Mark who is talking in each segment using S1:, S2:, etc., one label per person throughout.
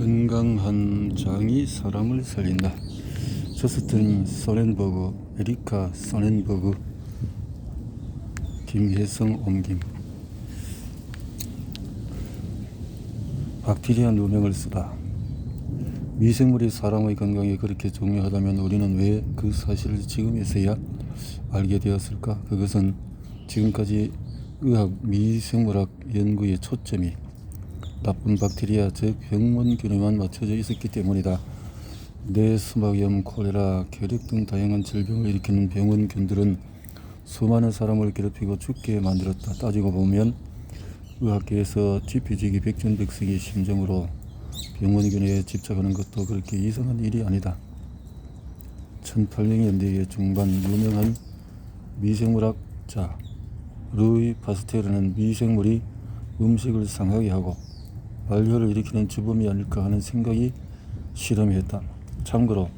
S1: 건강한 장이 사람을 살린다. 저스틴 소렌버그, 에리카 소렌버그, 김혜성 옮김. 박테리아 누명을 쓰다. 미생물이 사람의 건강에 그렇게 중요하다면 우리는 왜 그 사실을 지금에서야 알게 되었을까? 그것은 지금까지 의학, 미생물학 연구의 초점이 나쁜 박테리아, 즉 병원균에만 맞춰져 있었기 때문이다. 뇌수막염, 콜레라, 혈액 등 다양한 질병을 일으키는 병원균들은 수많은 사람을 괴롭히고 죽게 만들었다. 따지고 보면 의학계에서 지피지기 백전백승의 심정으로 병원균에 집착하는 것도 그렇게 이상한 일이 아니다. 1800년대 중반 유명한 미생물학자 루이 파스테르는 미생물이 음식을 상하게 하고 발효를 일으키는 주범이 아닐까 하는 생각이 실험했다. 참고로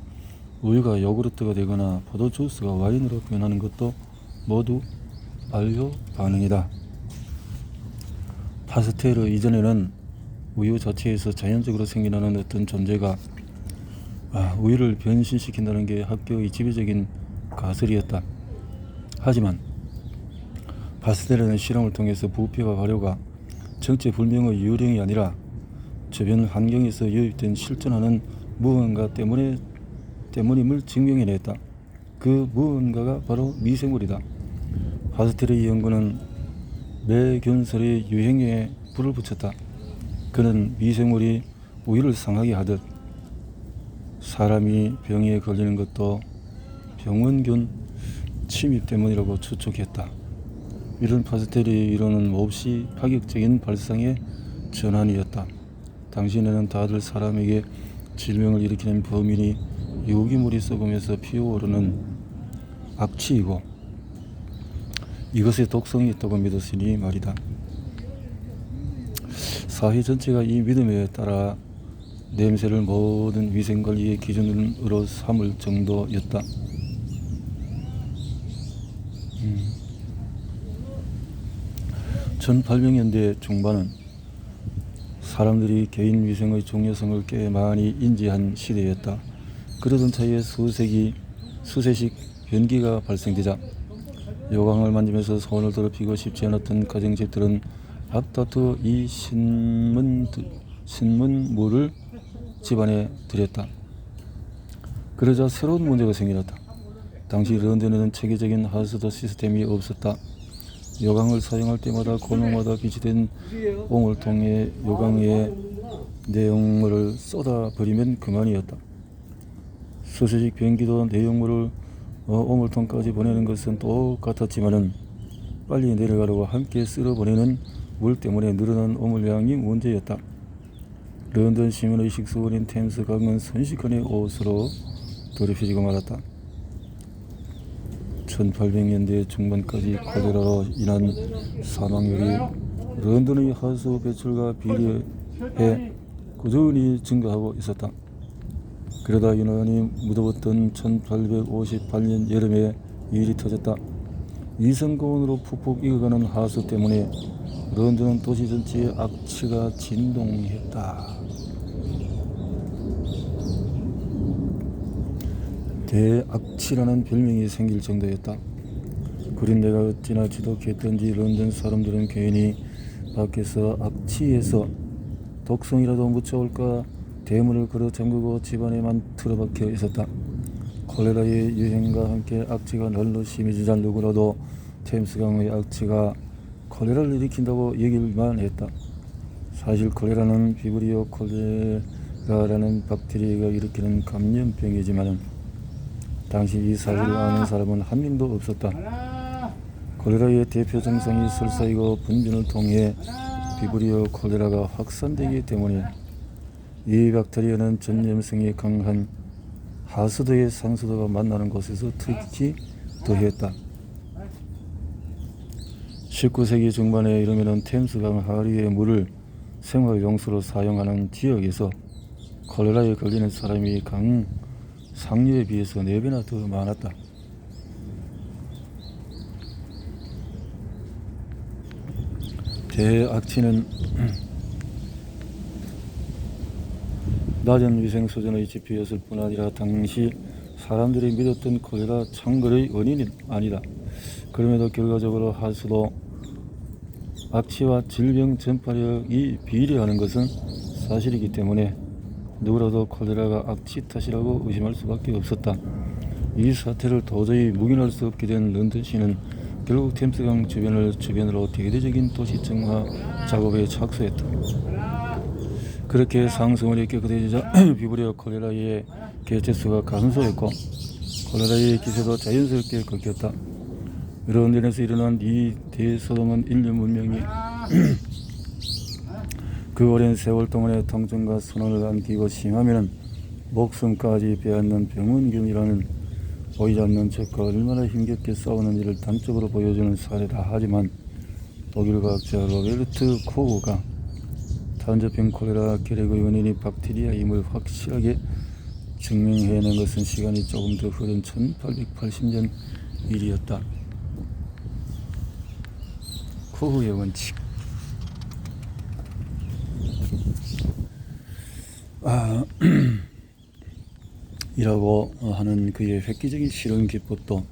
S1: 우유가 요구르트가 되거나 포도 주스가 와인으로 변하는 것도 모두 발효 반응이다. 파스테르 이전에는 우유 자체에서 자연적으로 생겨나는 어떤 존재가 우유를 변신시킨다는 게 학교의 지배적인 가설이었다. 하지만 파스테르는 실험을 통해서 부피와 발효가 정체불명의 유령이 아니라 주변 환경에서 유입된 실존하는 무언가 때문임을 증명해냈다. 그 무언가가 바로 미생물이다. 파스테르의 연구는 매균설의 유행에 불을 붙였다. 그는 미생물이 우유를 상하게 하듯 사람이 병에 걸리는 것도 병원균 침입 때문이라고 추측했다. 이런 파스테르의 이론은 몹시 파격적인 발상의 전환이었다. 당시에는 다들 사람에게 질병을 일으키는 범인이 유기물이 썩으면서 피어오르는 악취이고 이것에 독성이 있다고 믿었으니 말이다. 사회 전체가 이 믿음에 따라 냄새를 모든 위생관리의 기준으로 삼을 정도였다. 1800년대 중반은 사람들이 개인 위생의 중요성을 꽤 많이 인지한 시대였다. 그러던 차에 수세식 변기가 발생되자 요강을 만지면서 손을 더럽히고 싶지 않았던 가정집들은 앞다투어 이 신문물을 집안에 들였다. 그러자 새로운 문제가 생겨났다. 당시 런던에는 체계적인 하수도 시스템이 없었다. 요강을 사용할 때마다 고명마다 비치된 오물통에 요강의 내용물을 쏟아버리면 그만이었다. 수세식 변기도 내용물을 오물통까지 보내는 것은 똑같았지만은 빨리 내려가려고 함께 쓸어보내는 물 때문에 늘어난 오물량이 문제였다. 런던 시민의 식수원인 템스 강은 순식간에 옷으로 더럽혀지고 말았다. 1800년대 중반까지 콜레라로 인한 사망률이 런던의 하수 배출과 비례해 꾸준히 증가하고 있었다. 그러다 유난히 무더웠던 1858년 여름에 일이 터졌다. 이성고온으로 푹푹 익어가는 하수 때문에 런던 도시 전체에 악취가 진동했다. 대악취라는 별명이 생길 정도였다. 그린 내가 어찌나 지독했던지 런던 사람들은 괜히 밖에서 악취에서 독성이라도 묻혀올까 대문을 걸어 잠그고 집안에만 틀어박혀 있었다. 콜레라의 유행과 함께 악취가 날로 심해지자 누구라도 템스강의 악취가 콜레라를 일으킨다고 얘기만 했다. 사실 콜레라는 비브리오 콜레라라는 박테리아가 일으키는 감염병이지만 당시 이 사실을 아는 사람은 한 명도 없었다. 콜레라의 대표 증상이 설사이고 분변을 통해 비브리오 콜레라가 확산되기 때문에 이 박테리아는 전염성이 강한 하수도의 상수도가 만나는 곳에서 특히 더했다. 19세기 중반에 이르면 템스강 하류의 물을 생활용수로 사용하는 지역에서 콜레라에 걸리는 사람이 강 상류에 비해서 4배나 더 많았다. 대악취는 낮은 위생 수준의 지표였을 뿐 아니라 당시 사람들이 믿었던 콜레라 창궐의 원인은 아니다. 그럼에도 결과적으로 하수도 악취와 질병 전파력이 비례하는 것은 사실이기 때문에 누구라도 콜레라가 악취 탓이라고 의심할 수밖에 없었다. 이 사태를 도저히 묵인할 수 없게 된 런던시는 결국 템스강 주변으로 대대적인 도시정화 작업에 착수했다. 그렇게 상승물이 깨끗해지자 비브리오 콜레라의 개체수가 감소했고 콜레라의 기세도 자연스럽게 꺾였다. 런던에서 일어난 이 대소동은 인류 문명이 그 오랜 세월 동안의 통증과 선언을 안기고 심하면 목숨까지 빼앗는 병원균이라는 보이지 않는 적과 얼마나 힘겹게 싸우는지를 단적으로 보여주는 사례다. 하지만 독일 과학자 로베르트 코흐가 탄저병 콜레라 결핵의 원인이 박테리아임을 확실하게 증명해낸 것은 시간이 조금 더 흐른 1880년 일이었다. 코흐의 원칙. 이라고 하는 그의 획기적인 실험 기법도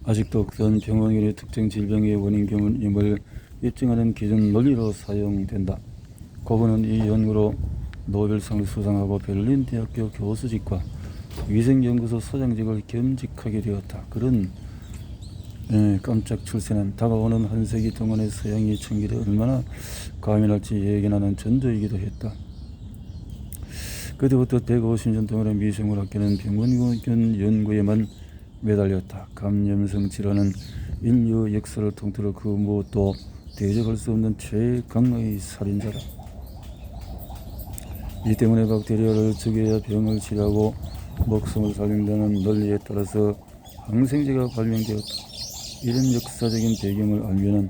S1: 아직도 어떤 병원균의 특정 질병의 원인균임을 입증하는 기준 논리로 사용된다. 코흐는 이 연구로 노벨상을 수상하고 베를린 대학교 교수직과 위생연구소 소장직을 겸직하게 되었다. 그런 깜짝 출세는 다가오는 한 세기 동안의 서양의 청결에 얼마나 과민할지 예견하는 전조이기도 했다. 그때부터 150년 동안의 미생물학계는 병원균 연구에만 매달렸다. 감염성 질환은 인류 역사를 통틀어 그 무엇도 대적할 수 없는 최강의 살인자다. 이 때문에 박테리아를 죽여야 병을 치료하고 목숨을 살린다는 논리에 따라서 항생제가 발명되었다. 이런 역사적인 배경을 알면은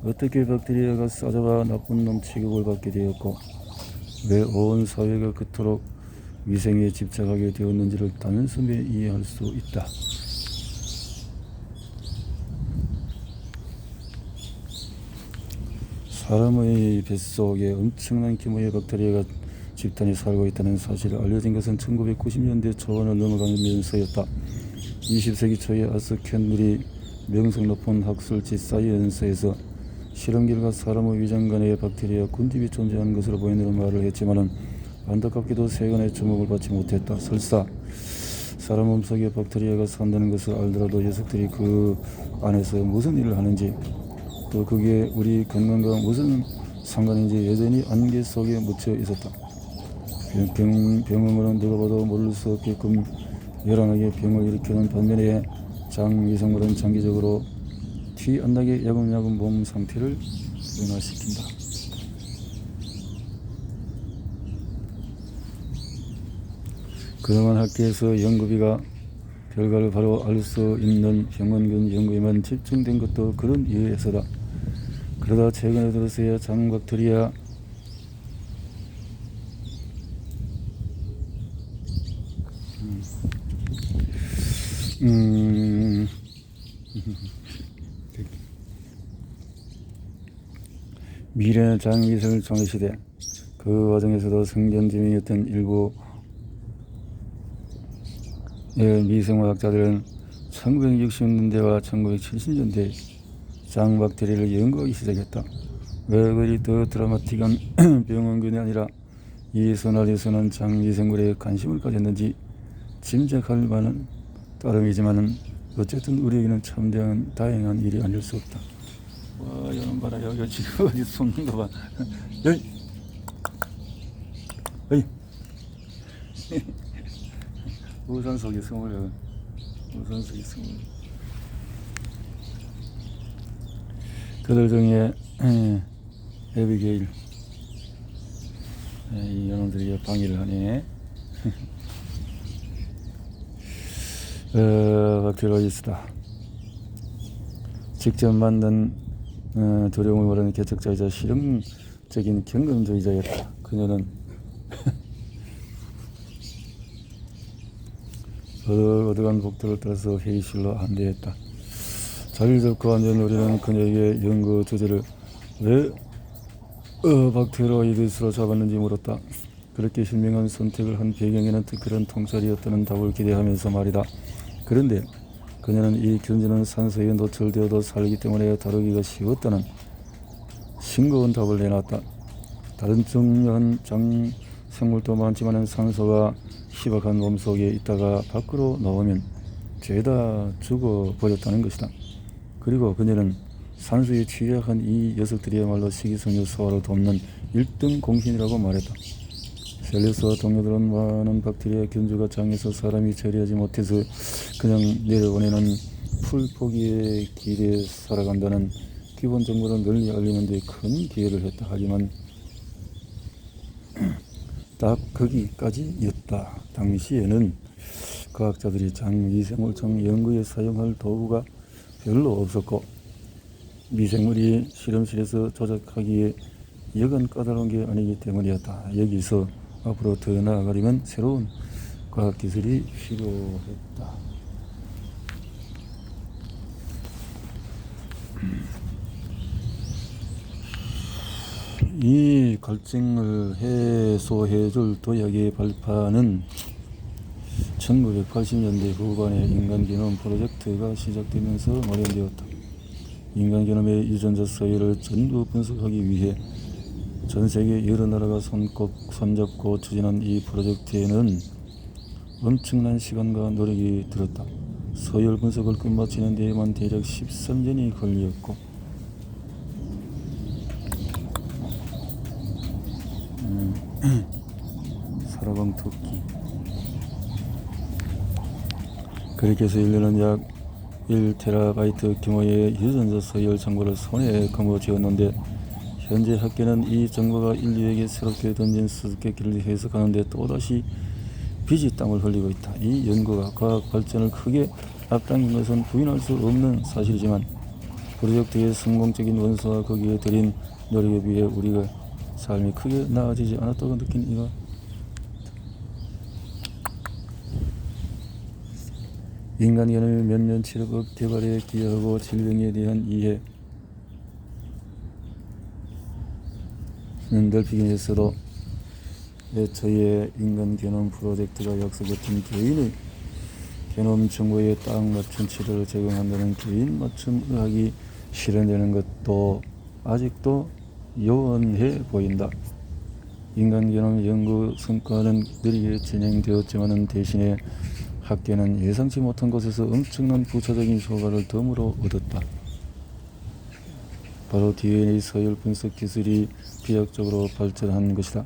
S1: 어떻게 박테리아가 싸잡아 나쁜 놈 취급을 받게 되었고 왜 온 사회가 그토록 위생에 집착하게 되었는지를 단숨에 이해할 수 있다. 사람의 뱃속에 엄청난 규모의 박테리아가 집단이 살고 있다는 사실이 알려진 것은 1990년대 초반을 넘어가면서였다. 20세기 초에 아서 캔들이 명성 높은 학술지 사이언스에서 실험 결과 사람의 위장 간에 박테리아 군집이 존재하는 것으로 보인다는 말을 했지만은 안타깝게도 세간의 주목을 받지 못했다. 설사 사람 몸속에 박테리아가 산다는 것을 알더라도 녀석들이 그 안에서 무슨 일을 하는지 또 그게 우리 건강과 무슨 상관인지 여전히 안개 속에 묻혀 있었다. 병원은 누가 봐도 모를 수 없게끔 요란하게 병을 일으키는 반면에 장위생물은 장기적으로 티 안 나게 야금야금 몸 상태를 변화시킨다. 그동안 학계에서 연구비가 결과를 바로 알 수 있는 병원균 연구에만 집중된 것도 그런 이유에서다. 그러다 최근에 들어서야 장박테리아 미래는 장위생을 종의시대 그 과정에서도 성견지명이었던 일부 미생물학자들은 1960년대와 1970년대에 장박테리아를 연구하기 시작했다. 왜 그리 더 드라마틱한 병원균이 아니라 이 소나리에서는 장위생물에 관심을 가졌는지 짐작할 만한 따름이지만은 어쨌든 우리에게는 참 다행한 일이 아닐 수 없다. 와, 이놈 봐라. 여기 지금 어디 숨는 거 봐. 여기. 여기. 우산 속에 숨으려. 우산 속에 숨으려. 그들 중에 에비게일. 이 이놈들이 방해를 하네. 박테리아이스다. 직접 만든 두려움을 모르는 개척자이자 실험적인 경험주의자였다. 그녀는 얻어간 복들을 따라서 회의실로 안대했다. 자리를 잡고 앉은 우리는 그녀에게 연구 주제를 왜 박테로이드스로 잡았는지 물었다. 그렇게 현명한 선택을 한 배경에는 특별한 통찰이었다는 답을 기대하면서 말이다. 그런데 그녀는 이 견주는 산소에 노출되어도 살기 때문에 다루기가 쉬웠다는 싱거운 답을 내놨다. 다른 중요한 생물도 많지만 산소가 희박한 몸속에 있다가 밖으로 나오면 죄다 죽어버렸다는 것이다. 그리고 그녀는 산소에 취약한 이 녀석들이야말로 식이섬유 소화를 돕는 1등 공신이라고 말했다. 셀레스와 동료들은 많은 박테리아 견주가 장에서 사람이 처리하지 못해서 그냥 내려보내는 풀포기의 길에 살아간다는 기본 정보를 널리 알리는 데 큰 기여를 했다. 하지만 딱 거기까지였다. 당시에는 과학자들이 장미생물청 연구에 사용할 도구가 별로 없었고 미생물이 실험실에서 조작하기에 여간 까다로운 게 아니기 때문이었다. 여기서 앞으로 더 나아가려면 새로운 과학기술이 필요했다. 이 갈증을 해소해줄 도약의 발판은 1980년대 후반에 인간게놈 프로젝트가 시작되면서 마련되었다. 인간게놈의 유전자 서열을 전부 분석하기 위해 전세계 여러 나라가 손잡고 추진한 이 프로젝트에는 엄청난 시간과 노력이 들었다. 서열 분석을 끝마치는 데에만 대략 13년이 걸렸고 사라방 토끼 그렇게 해서 인류는 약 1테라바이트 규모의 유전자 서열 정보를 손에 거머쥐었는데 현재 학계는 이 정보가 인류에게 새롭게 던진 수수께끼를 해석하는데 또다시 빛이 땀을 흘리고 있다. 이 연구가 과학 발전을 크게 앞당긴 것은 부인할 수 없는 사실이지만 프로젝트의 성공적인 원소와 거기에 들인 노력에 비해 우리가 삶이 크게 나아지지 않았다고 느낀 이가 인간견의 몇몇 치료법 개발에 기여하고 질병에 대한 이해는 넓히긴 했어도 애초에 인간게놈 프로젝트가 약속했던 개인의 게놈 정보에 딱 맞춘 치료를 제공한다는 개인 맞춤 의학이 실현되는 것도 아직도 요원해 보인다. 인간게놈 연구 성과는 느리게 진행되었지만 대신에 학계는 예상치 못한 곳에서 엄청난 부차적인 효과를 덤으로 얻었다. 바로 DNA 서열 분석 기술이 비약적으로 발전한 것이다.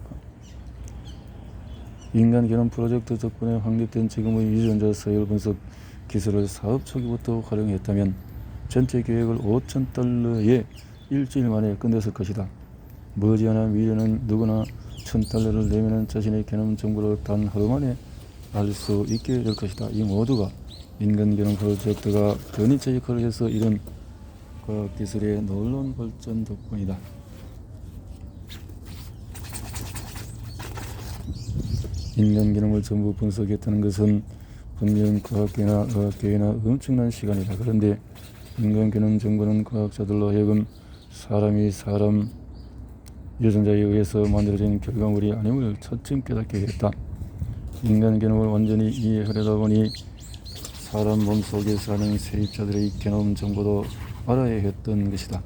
S1: 인간게놈 프로젝트 덕분에 확립된 지금의 유전자 서열 분석 기술을 사업 초기부터 활용했다면 전체 계획을 $5,000에 일주일 만에 끝냈을 것이다. 머지않아 미래는 누구나 $1,000를 내면 자신의 게놈 정보를 단 하루 만에 알 수 있게 될 것이다. 이 모두가 인간게놈 프로젝트가 견인차 역할을 해서 이런 과학기술의 놀라운 발전 덕분이다. 인간게놈을 전부 분석했다는 것은 분명 과학계나 의학계에나 엄청난 시간이다. 그런데 인간게놈 정보는 과학자들로 하여금 사람이 사람 유전자에 의해서 만들어진 결과물이 아님을 차츰 깨닫게 했다. 인간게놈을 완전히 이해하려다 보니 사람 몸속에 사는 세입자들의 게놈 정보도 알아야 했던 것이다.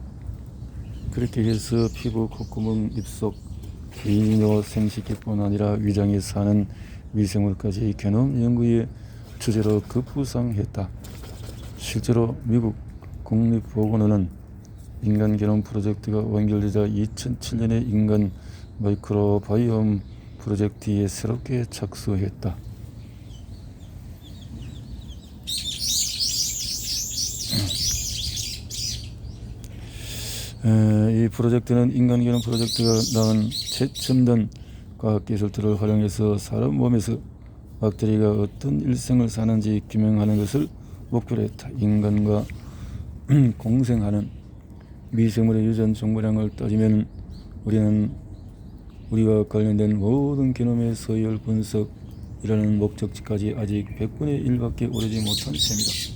S1: 그렇게 해서 피부, 콧구멍, 입속, 개인이요 생식기뿐 아니라 위장에 사는 미생물까지 게놈 연구의 주제로 급부상했다. 실제로 미국 국립보건원은 인간게놈 프로젝트가 완결되자 2007년에 인간 마이크로바이옴 프로젝트에 새롭게 착수했다. 이 프로젝트는 인간게놈 프로젝트가 낳은 최첨단 과학기술들을 활용해서 사람 몸에서 박테리아가 어떤 일생을 사는지 규명하는 것을 목표로 했다. 인간과 공생하는 미생물의 유전 정보량을 따지면 우리가 관련된 모든 게놈의 서열 분석이라는 목적지까지 아직 100분의 1밖에 오르지 못한 셈이다.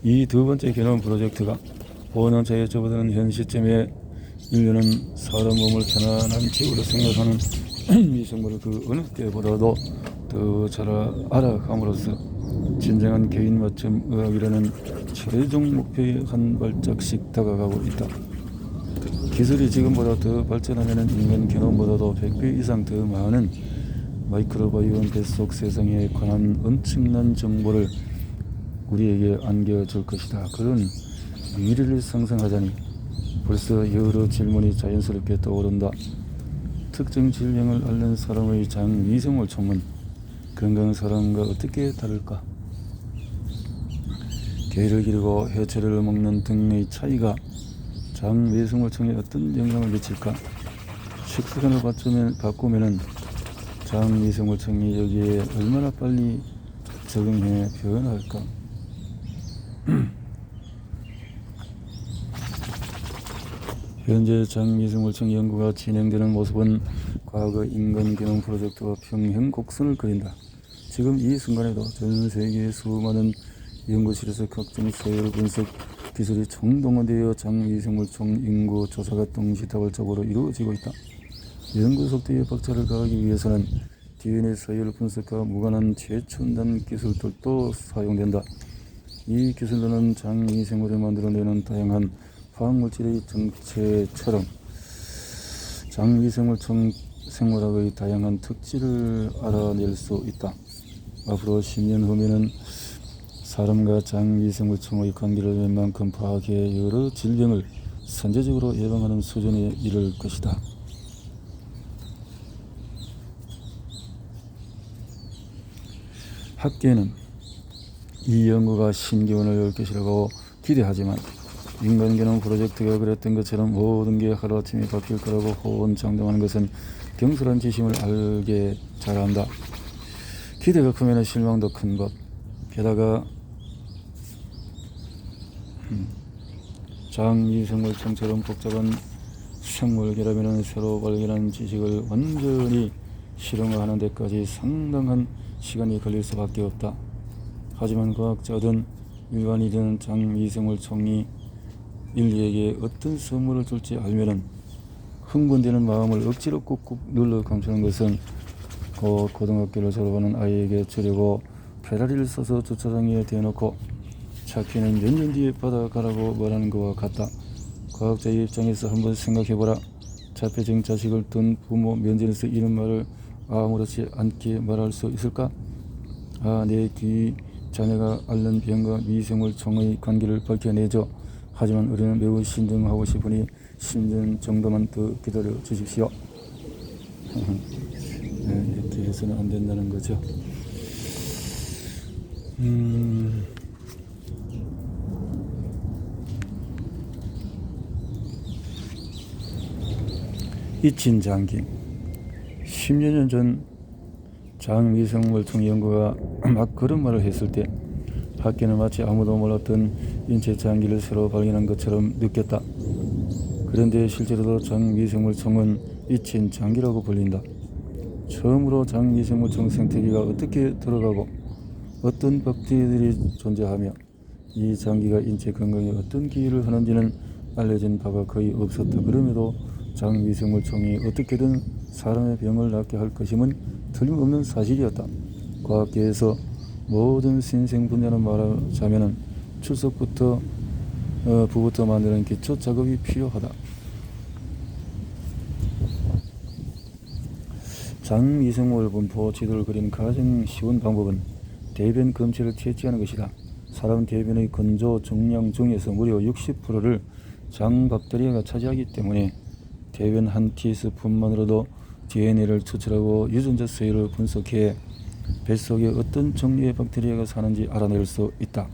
S1: 이 두 번째 개념 프로젝트가 5년차에 접어드는 현 시점에 인류는 사람 몸을 편안한 기구로 생각하는 미생물을 그 어느 때보다도 더 잘 알아감으로써 진정한 개인 맞춤 의학이라는 최종 목표에 한 발짝씩 다가가고 있다. 기술이 지금보다 더 발전하면 인간 게놈보다도 100배 이상 더 많은 마이크로바이옴 뱃속 세상에 관한 엄청난 정보를 우리에게 안겨줄 것이다. 그런 미래를 상상하자니 벌써 여러 질문이 자연스럽게 떠오른다. 특정 질병을 앓는 사람의 장 위생물 총은 건강한 사람과 어떻게 다를까? 개를 기르고 해초를 먹는 등의 차이가 장 위생물총에 어떤 영향을 미칠까? 식습관을 바꾸면은 장 위생물총이 여기에 얼마나 빨리 적응해 변할까? 현재 장 위생물총 연구가 진행되는 모습은 과거 인간 게놈 프로젝트와 평행 곡선을 그린다. 지금 이 순간에도 전 세계의 수많은 연구실에서 각종 서열 분석 기술이 총동원되어 장 위생물총 인구 조사가 동시다발적으로 이루어지고 있다. 연구 속도에 박차를 가하기 위해서는 DNA 서열 분석과 무관한 최첨단 기술들도 사용된다. 이 기술로는 장 위생물을 만들어내는 다양한 화학물질의 정체처럼 장 위생물총 생물학의 다양한 특질을 알아낼 수 있다. 앞으로 10년 후면은 사람과 장 위생물총의 관계를 웬만큼 파악해 여러 질병을 선제적으로 예방하는 수준에 이를 것이다. 학계는 이 연구가 신기원을 열 것이라고 기대하지만 인간게놈 프로젝트가 그랬던 것처럼 모든 게 하루아침에 바뀔 거라고 호언장담하는 것은 경솔한 지심을 알게 잘한다. 기대가 크면 실망도 큰 것. 게다가 장 위생물총처럼 복잡한 생물 결합이라는 새로 발견한 지식을 완전히 실용화하는 데까지 상당한 시간이 걸릴 수밖에 없다. 하지만 과학자든 일반인이든 장 위생물총이 인류에게 어떤 선물을 줄지 알면은 흥분되는 마음을 억지로 꾹꾹 눌러 감추는 것은 곧 고등학교를 졸업하는 아이에게 주려고 페라리를 써서 주차장에 대놓고 차키는 몇 년 뒤에 받아가라고 말하는 것과 같다. 과학자의 입장에서 한번 생각해보라. 자폐증 자식을 둔 부모 면전에서 이런 말을 아무렇지 않게 말할 수 있을까? 내 귀 자네가 앓는 병과 위생물총의 관계를 밝혀내죠. 하지만 우리는 매우 신중하고 싶으니 10년 정도만 더 기다려 주십시오. 이렇게 해서는 안 된다는 거죠. 이친 장기 10여 년 전 장 위생물총 연구가 막 그런 말을 했을 때 학계는 마치 아무도 몰랐던 인체 장기를 새로 발견한 것처럼 느꼈다. 그런데 실제로도 장 위생물총은 이친 장기라고 불린다. 처음으로 장 위생물총 생태계가 어떻게 들어가고 어떤 박테리아들이 존재하며 이 장기가 인체 건강에 어떤 기여를 하는지는 알려진 바가 거의 없었다. 그럼에도 장 위생물총이 어떻게든 사람의 병을 낫게 할 것임은 틀림없는 사실이었다. 과학계에서 모든 신생 분야를 말하자면 출석부터 부부터 만드는 기초 작업이 필요하다. 장 위생물 분포 지도를 그린 가장 쉬운 방법은 대변 검체를 채취하는 것이다. 사람 대변의 건조 정량 중에서 무려 60%를 장 박테리아가 차지하기 때문에 대변 한 티스푼만으로도 DNA를 추출하고 유전자 서열을 분석해 뱃속에 어떤 종류의 박테리아가 사는지 알아낼 수 있다.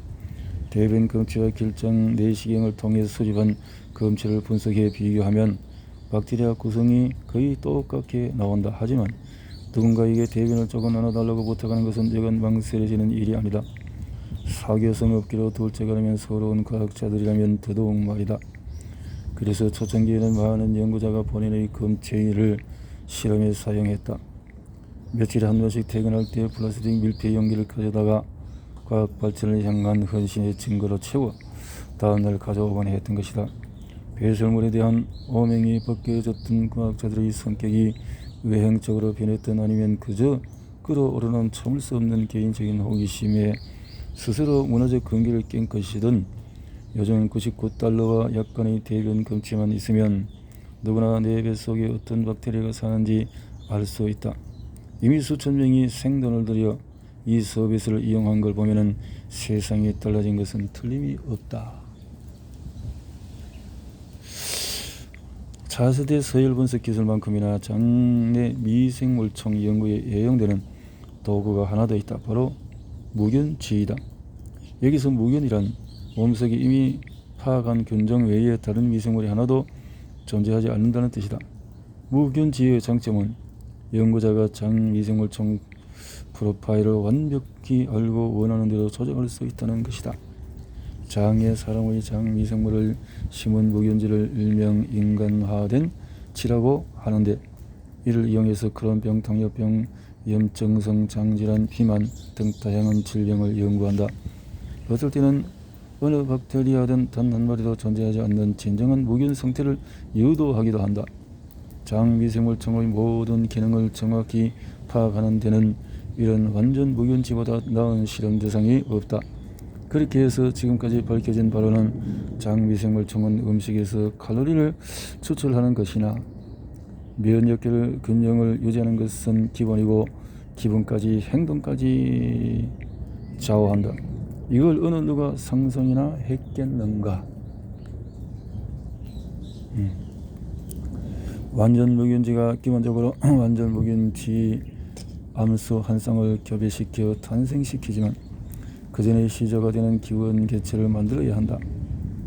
S1: 대변 검체와 길장 내시경을 통해 수집한 검체를 분석해 비교하면 박테리아 구성이 거의 똑같게 나온다. 하지만 누군가에게 대변을 조금 나눠달라고 부탁하는 것은 여간 망설여지는 일이 아니다. 사교성 없기로 둘째가라면 서러운 과학자들이라면 더더욱 말이다. 그래서 초창기에는 많은 연구자가 본인의 검체를 실험에 사용했다. 며칠에 한 번씩 퇴근할 때 플라스틱 밀폐 용기를 가져다가 과학 발전을 향한 헌신의 증거로 채워 다음날 가져오곤 했던 것이다. 배설물에 대한 오명이 벗겨졌던 과학자들의 성격이 외향적으로 변했던 아니면 그저 끌어오르는 참을 수 없는 개인적인 호기심에 스스로 무너져 근기를 깬 것이든 요즘 99달러와 약간의 대변 검치만 있으면 누구나 내 뱃속에 어떤 박테리아가 사는지 알 수 있다. 이미 수천 명이 생돈을 들여 이 서비스를 이용한 걸 보면은 세상이 달라진 것은 틀림이 없다. 차세대 서열 분석 기술만큼이나 장내 미생물청 연구에 애용되는 도구가 하나 더 있다. 바로 무균지이다. 여기서 무균이란 몸속에 이미 파악한 균종 외에 다른 미생물이 하나도 존재하지 않는다는 뜻이다. 무균지의 장점은 연구자가 장 미생물청 프로파일을 완벽히 알고 원하는 대로 조정할 수 있다는 것이다. 장에 사람의 장 미생물을 심은 무균지를 일명 인간화된 지라고 하는데, 이를 이용해서 크론병, 당뇨병, 염증성 장질환, 비만 등 다양한 질병을 연구한다. 어떨 때는 어느 박테리아든 단 한 마리도 존재하지 않는 진정한 무균 상태를 유도하기도 한다. 장 미생물청의 모든 기능을 정확히 파악하는 데는 이런 완전 무균지보다 나은 실험 대상이 없다. 그렇게 해서 지금까지 밝혀진 바로는 장 미생물청은 음식에서 칼로리를 추출하는 것이나 면역력 균형을 유지하는 것은 기본이고 기분까지 행동까지 좌우한다. 이걸 어느 누가 상상이나 했겠는가? 완전 무균지가 기본적으로 완전 무균지 암수 한 쌍을 교배시켜 탄생시키지만 그 전에 시저가 되는 기원 개체를 만들어야 한다.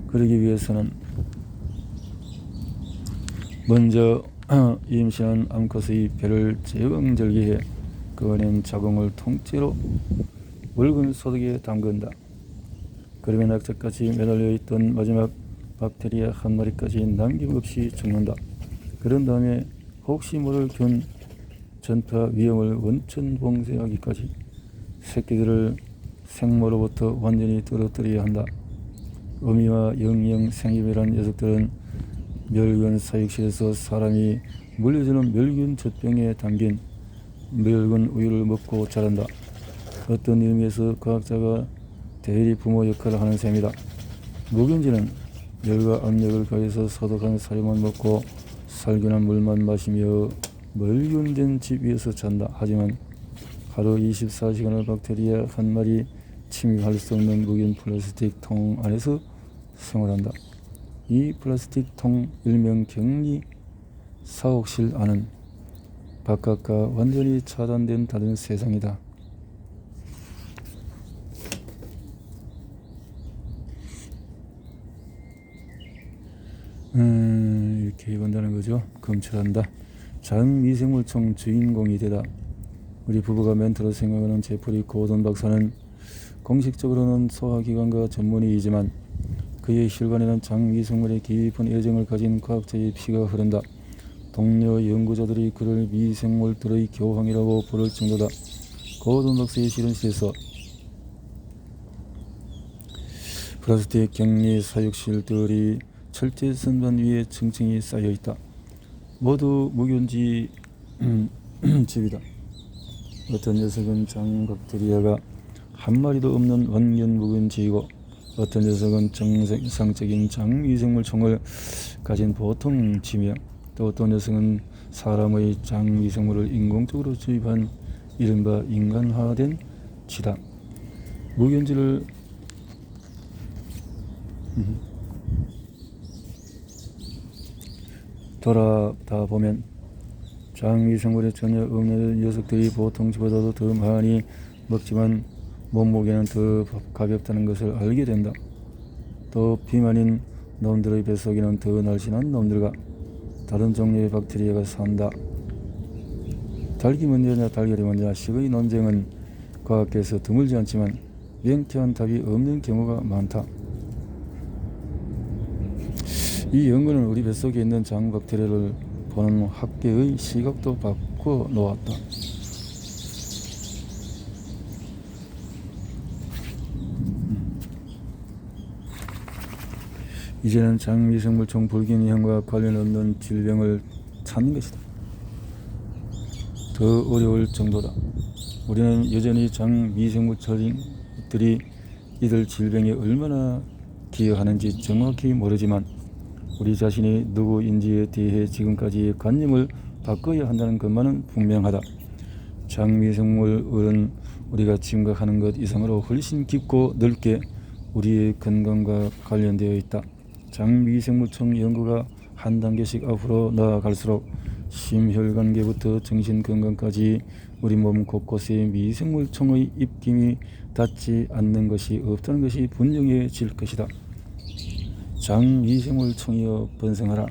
S1: 그러기 위해서는 먼저 임신한 암컷의 배를 제왕절개해 그 안엔 자궁을 통째로 묽은 소독에 담근다. 그러면 악착같이 매달려 있던 마지막 박테리아 한 마리까지 남김없이 죽는다. 그런 다음에 혹시 모를 균 전파 위험을 원천 봉쇄하기까지 새끼들을 생모로부터 완전히 떨어뜨려야 한다. 어미와 영영 생이별한 녀석들은 멸균 사육실에서 사람이 물려주는 멸균 젖병에 담긴 멸균 우유를 먹고 자란다. 어떤 의미에서 과학자가 대리 부모 역할을 하는 셈이다. 무균지는 열과 압력을 가해서 소독한 사료만 먹고 살균한 물만 마시며 멸균된 집 위에서 잔다. 하지만 하루 24시간을 박테리아 한 마리 침입할 수 없는 무균 플라스틱 통 안에서 생활한다. 이 플라스틱 통 일명 격리 사옥실 안은 바깥과 완전히 차단된 다른 세상이다. 이렇게 해본다는 거죠. 검출한다. 장 미생물청 주인공이 되다. 우리 부부가 멘토로 생각하는 제프리 고든 박사는 공식적으로는 소화기관과 전문의이지만 그의 혈관에는 장 미생물에 깊은 애정을 가진 과학자의 피가 흐른다. 동료 연구자들이 그를 미생물들의 교황이라고 부를 정도다. 고든 박사의 실험실에서 플라스틱 격리 사육실들이 철제 선반 위에 층층이 쌓여 있다. 모두 무균지 집이다. 어떤 녀석은 장 박테리아가 한 마리도 없는 완전 무균지이고 어떤 녀석은 정상적인 장 미생물총을 가진 보통 지며 또 어떤 녀석은 사람의 장 미생물을 인공적으로 주입한 이른바 인간화된 쥐다. 무균지를 돌아다 보면 장 미생물에 전혀 없는 녀석들이 보통 쥐보다도 더 많이 먹지만 몸무게는 더 가볍다는 것을 알게 된다. 또 비만인 놈들의 뱃속에는 더 날씬한 놈들과 다른 종류의 박테리아가 산다. 닭이 먼저냐 달걀이 먼저냐 식의 논쟁은 과학계에서 드물지 않지만 명쾌한 답이 없는 경우가 많다. 이 연구는 우리 뱃속에 있는 장 박테리아를 보는 학계의 시각도 바꿔 놓았다. 이제는 장미생물총 불균형과 관련 없는 질병을 찾는 것이다. 더 어려울 정도다. 우리는 여전히 장미생물들이 이들 질병에 얼마나 기여하는지 정확히 모르지만 우리 자신이 누구인지에 대해 지금까지의 관념을 바꿔야 한다는 것만은 분명하다. 장미생물은 우리가 짐작하는 것 이상으로 훨씬 깊고 넓게 우리의 건강과 관련되어 있다. 장미생물총 연구가 한 단계씩 앞으로 나아갈수록 심혈관계부터 정신건강까지 우리 몸 곳곳에 미생물총의 입김이 닿지 않는 것이 없다는 것이 분명해질 것이다. 장미생물총이여 번성하라.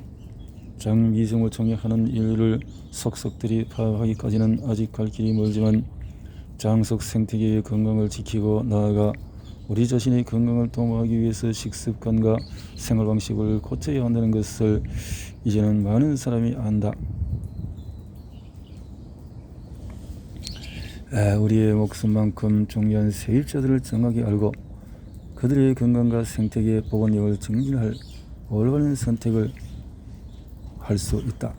S1: 장미생물총이 하는 일을 속속들이 파악하기까지는 아직 갈 길이 멀지만 장속 생태계의 건강을 지키고 나아가 우리 자신의 건강을 도모하기 위해서 식습관과 생활방식을 고쳐야 한다는 것을 이제는 많은 사람이 안다. 우리의 목숨만큼 중요한 세입자들을 정확히 알고 그들의 건강과 생태계 복원력을 증진할 올바른 선택을 할 수 있다.